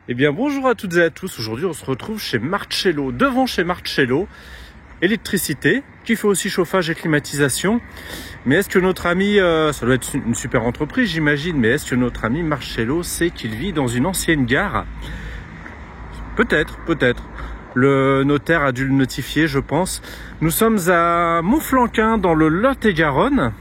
Eh bien bonjour à toutes et à tous, aujourd'hui on se retrouve chez Marcello, devant chez Marcello, électricité, qui fait aussi chauffage et climatisation. Mais est-ce que notre ami, ça doit être une super entreprise j'imagine, mais est-ce que notre ami Marcello sait qu'il vit dans une ancienne gare? Peut-être. Le notaire a dû le notifier, je pense. Nous sommes à Montflanquin, dans le Lot-et-Garonne.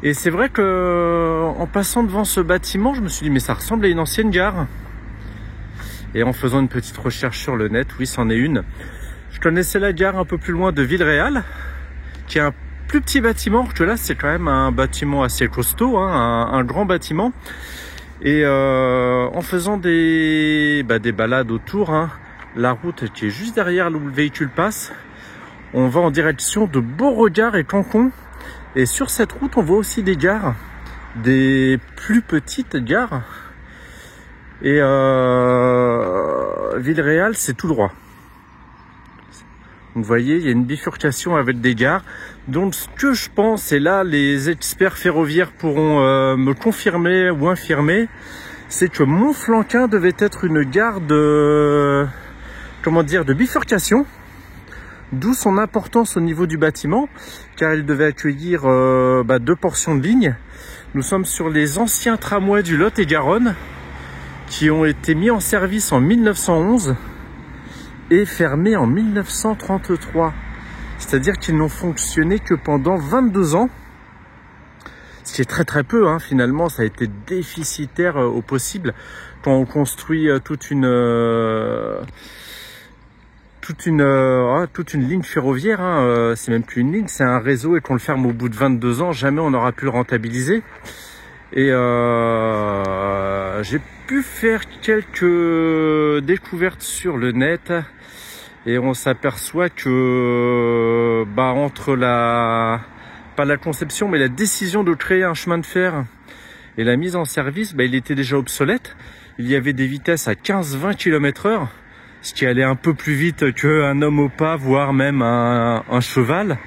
Et c'est vrai que en passant devant ce bâtiment, je me suis dit, mais ça ressemble à une ancienne gare. Et en faisant une petite recherche sur le net, oui, c'en est une. Je connaissais la gare un peu plus loin de Villeréal, qui est un plus petit bâtiment, que là, c'est quand même un bâtiment assez costaud, hein, un grand bâtiment. Et en faisant des balades autour, hein, la route qui est juste derrière où le véhicule passe, on va en direction de Beauregard et Cancon. Et sur cette route, on voit aussi des gares, des plus petites gares. Et Villeréal, c'est tout droit. Vous voyez, il y a une bifurcation avec des gares. Donc ce que je pense, et là les experts ferroviaires pourront me confirmer ou infirmer, c'est que Montflanquin devait être une gare de, de bifurcation. D'où son importance au niveau du bâtiment, car il devait accueillir deux portions de ligne. Nous sommes sur les anciens tramways du Lot-et-Garonne, qui ont été mis en service en 1911 et fermés en 1933. C'est-à-dire qu'ils n'ont fonctionné que pendant 22 ans. Ce qui est très peu, hein. Finalement, ça a été déficitaire au possible. Quand on construit toute une ligne ferroviaire, hein, c'est même plus une ligne, c'est un réseau, et qu'on le ferme au bout de 22 ans, jamais on n'aura pu le rentabiliser. Et j'ai pu faire quelques découvertes sur le net, et on s'aperçoit que entre pas la conception, mais la décision de créer un chemin de fer et la mise en service, il était déjà obsolète. Il y avait des vitesses à 15-20 km/h, ce qui allait un peu plus vite qu'un homme au pas, voire même un cheval.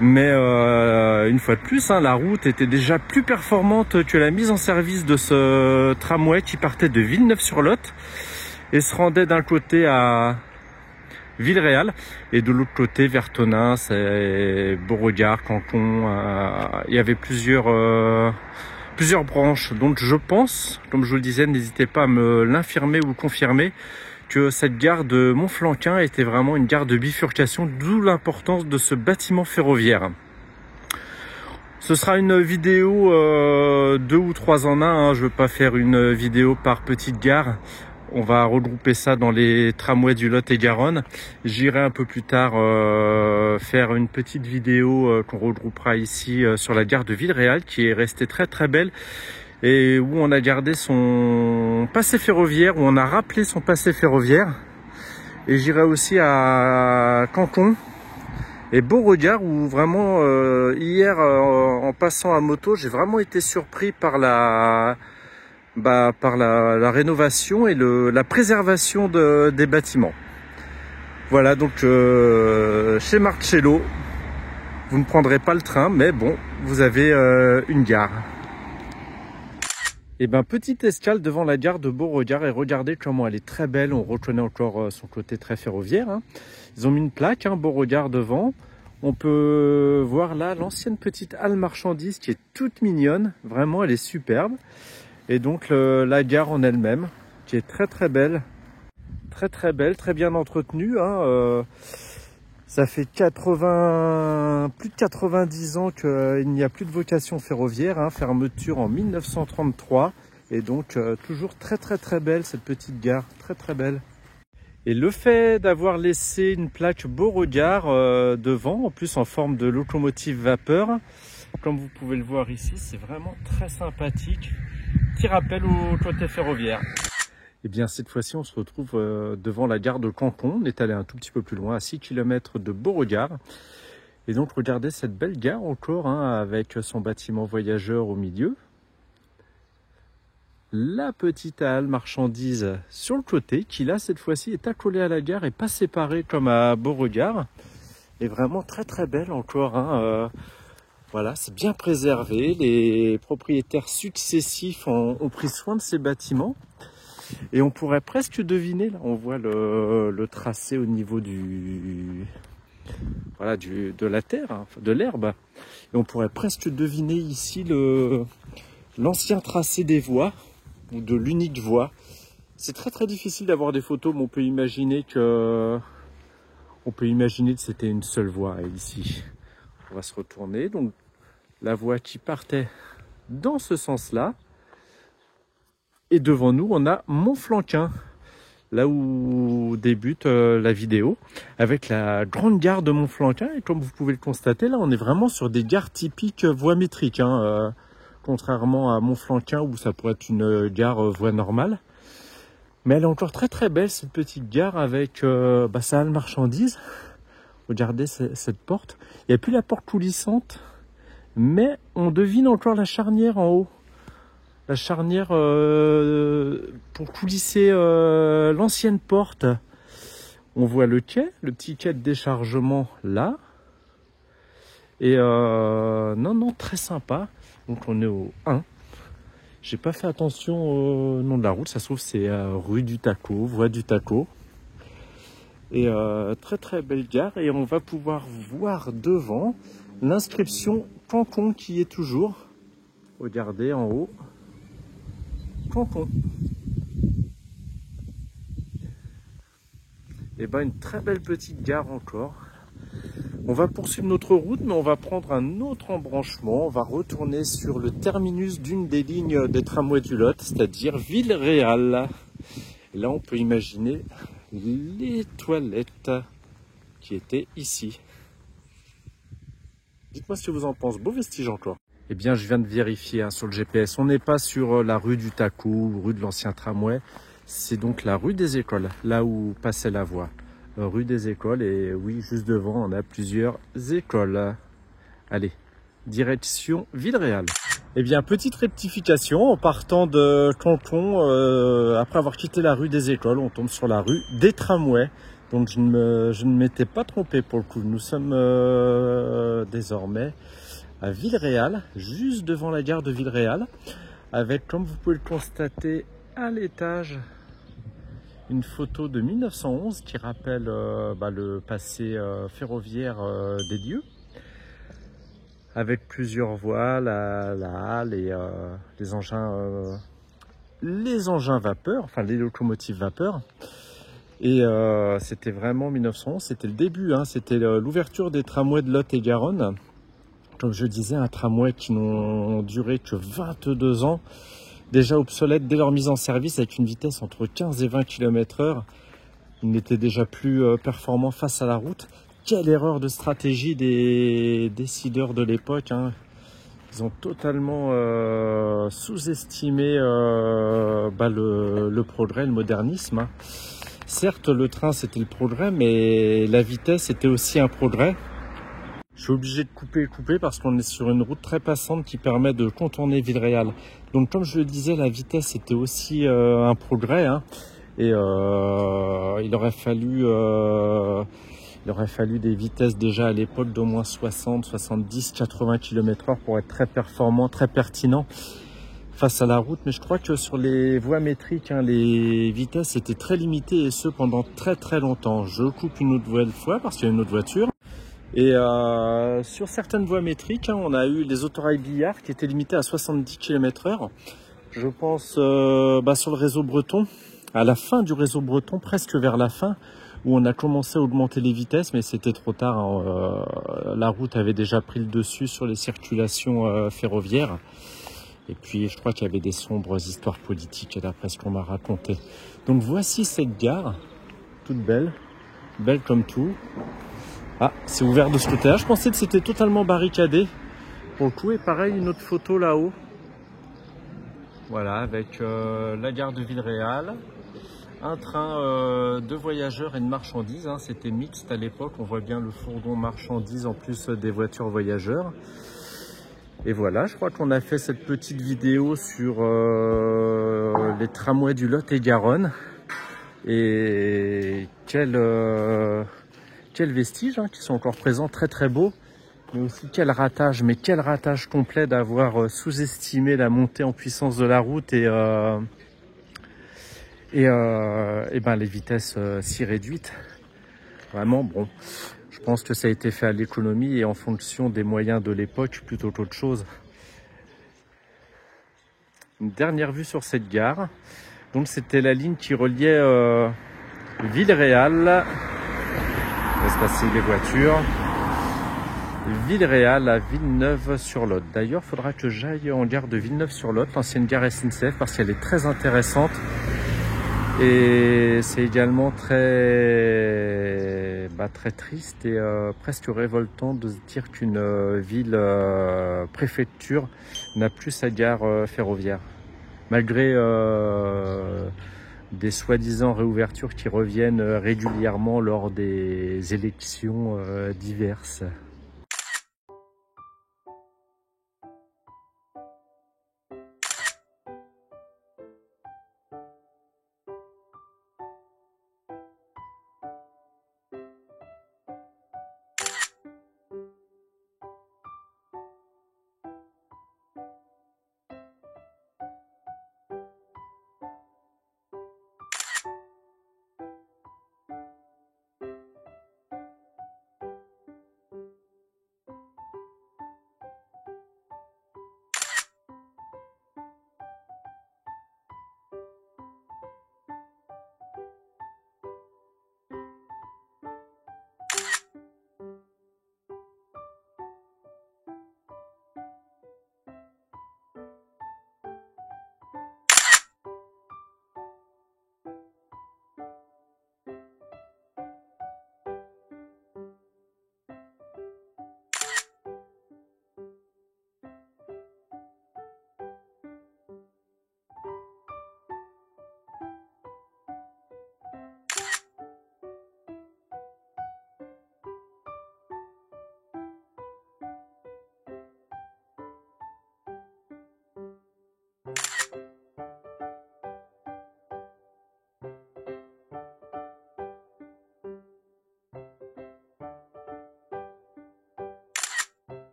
Mais une fois de plus, hein, la route était déjà plus performante que la mise en service de ce tramway qui partait de Villeneuve-sur-Lot et se rendait d'un côté à Villeréal et de l'autre côté vers Tonneins, Beauregard, Cancon. Il y avait plusieurs branches. Donc je pense, comme je vous le disais, n'hésitez pas à me l'infirmer ou confirmer, que cette gare de Montflanquin était vraiment une gare de bifurcation, d'où l'importance de ce bâtiment ferroviaire. Ce sera une vidéo 2 ou 3 en 1, hein. Je ne veux pas faire une vidéo par petite gare. On va regrouper ça dans les tramways du Lot-et-Garonne. J'irai un peu plus tard faire une petite vidéo qu'on regroupera ici sur la gare de Villeréal, qui est restée très belle, et où on a gardé son passé ferroviaire, où on a rappelé son passé ferroviaire. Et j'irai aussi à Cancon et Beauregard, où vraiment hier en passant à moto, j'ai vraiment été surpris par la rénovation et la préservation des bâtiments. Voilà, donc chez Marcello, vous ne prendrez pas le train, mais bon, vous avez une gare. Et petite escale devant la gare de Beauregard, et regardez comment elle est très belle. On reconnaît encore son côté très ferroviaire, hein. Ils ont mis une plaque, hein, Beauregard devant. On peut voir là l'ancienne petite halle marchandise qui est toute mignonne. Vraiment, elle est superbe. Et donc la gare en elle-même, qui est très belle. Très belle, très bien entretenue, hein. Ça fait plus de 90 ans qu'il n'y a plus de vocation ferroviaire, hein, fermeture en 1933. Et donc toujours très belle cette petite gare, très belle. Et le fait d'avoir laissé une plaque Beauregard devant, en plus en forme de locomotive vapeur, comme vous pouvez le voir ici, c'est vraiment très sympathique, qui rappelle au côté ferroviaire. Et bien cette fois-ci, on se retrouve devant la gare de Cancon. On est allé un tout petit peu plus loin, à 6 km de Beauregard. Et donc regardez cette belle gare encore, hein, avec son bâtiment voyageur au milieu. La petite halle marchandise sur le côté, qui là cette fois-ci est accolée à la gare et pas séparée comme à Beauregard. Et vraiment très belle encore, hein. Voilà, c'est bien préservé. Les propriétaires successifs ont pris soin de ces bâtiments. Et on pourrait presque deviner, là, on voit le tracé au niveau voilà, de la terre, hein, de l'herbe. Et on pourrait presque deviner ici l'ancien tracé des voies, ou de l'unique voie. C'est très très difficile d'avoir des photos, mais on peut imaginer que c'était une seule voie ici. On va se retourner, donc la voie qui partait dans ce sens-là. Et devant nous, on a Montflanquin, là où débute la vidéo, avec la grande gare de Montflanquin. Et comme vous pouvez le constater, là, on est vraiment sur des gares typiques voie métrique, hein, contrairement à Montflanquin où ça pourrait être une gare voie normale. Mais elle est encore très très belle, cette petite gare, avec sa halle marchandises. Regardez cette porte. Il n'y a plus la porte coulissante, mais on devine encore la charnière en haut. La charnière pour coulisser l'ancienne porte. On voit le quai, le petit quai de déchargement là. Et non, très sympa. Donc on est au 1. J'ai pas fait attention au nom de la route. Ça se trouve c'est rue du Taco, voie du Taco. Et très très belle gare. Et on va pouvoir voir devant l'inscription Cancon qui est toujours. Regardez en haut. Cancon. Et ben une très belle petite gare encore. On va poursuivre notre route, mais on va prendre un autre embranchement. On va retourner sur le terminus d'une des lignes des tramways du Lot, c'est-à-dire Villeréal. Et là, on peut imaginer les toilettes qui étaient ici. Dites-moi ce que vous en pensez. Beau vestige encore. Eh bien, je viens de vérifier hein, sur le GPS. On n'est pas sur la rue du Taco ou rue de l'ancien tramway. C'est donc la rue des Écoles, là où passait la voie. Rue des Écoles, et oui, juste devant, on a plusieurs écoles. Allez, direction Villeréal. Eh bien, petite rectification, en partant de Cancon, après avoir quitté la rue des Écoles, on tombe sur la rue des Tramways. Donc, je ne m'étais pas trompé pour le coup. Nous sommes désormais à Villeréal, juste devant la gare de Villeréal, avec, comme vous pouvez le constater, à l'étage, une photo de 1911 qui rappelle le passé ferroviaire des lieux, avec plusieurs voies, la halle et les engins vapeur, enfin les locomotives vapeur. Et c'était vraiment 1911, c'était le début, hein, c'était l'ouverture des tramways de Lot-et-Garonne. Comme je disais, un tramway qui n'ont duré que 22 ans. Déjà obsolète dès leur mise en service avec une vitesse entre 15 et 20 km/h. Ils n'étaient déjà plus performants face à la route. Quelle erreur de stratégie des décideurs de l'époque, hein. Ils ont totalement sous-estimé le progrès, le modernisme, hein. Certes, le train c'était le progrès, mais la vitesse était aussi un progrès. Je suis obligé de couper parce qu'on est sur une route très passante qui permet de contourner Villeréal. Donc comme je le disais, la vitesse était aussi un progrès, hein. Et il aurait fallu des vitesses déjà à l'époque d'au moins 60, 70, 80 km/h pour être très performant, très pertinent face à la route. Mais je crois que sur les voies métriques, hein, les vitesses étaient très limitées et ce pendant très très longtemps. Je coupe une autre fois parce qu'il y a une autre voiture. Et sur certaines voies métriques, hein, on a eu les autorails Billard qui étaient limitées à 70 km/h. Je pense sur le réseau breton, à la fin du réseau breton, presque vers la fin, où on a commencé à augmenter les vitesses, mais c'était trop tard, hein. La route avait déjà pris le dessus sur les circulations ferroviaires. Et puis je crois qu'il y avait des sombres histoires politiques d'après ce qu'on m'a raconté. Donc voici cette gare, toute belle, belle comme tout. Ah, c'est ouvert de ce côté-là. Je pensais que c'était totalement barricadé. Pour le coup, et pareil, une autre photo là-haut. Voilà, avec la gare de Villeréal. Un train de voyageurs et de marchandises, hein. C'était mixte à l'époque. On voit bien le fourgon marchandises en plus des voitures voyageurs. Et voilà, je crois qu'on a fait cette petite vidéo sur les tramways du Lot-et-Garonne. Et quels vestiges, hein, qui sont encore présents, très très beaux. Mais aussi quel ratage complet d'avoir sous-estimé la montée en puissance de la route et et ben les vitesses si réduites. Vraiment, bon, je pense que ça a été fait à l'économie et en fonction des moyens de l'époque plutôt qu'autre chose. Une dernière vue sur cette gare. Donc c'était la ligne qui reliait Villeréal, laisse passer les voitures, Villeréal à Villeneuve-sur-Lot. D'ailleurs, il faudra que j'aille en gare de Villeneuve-sur-Lot, l'ancienne gare SNCF, parce qu'elle est très intéressante. Et c'est également très triste et presque révoltant de se dire qu'une ville préfecture n'a plus sa gare ferroviaire. Malgré des soi-disant réouvertures qui reviennent régulièrement lors des élections diverses.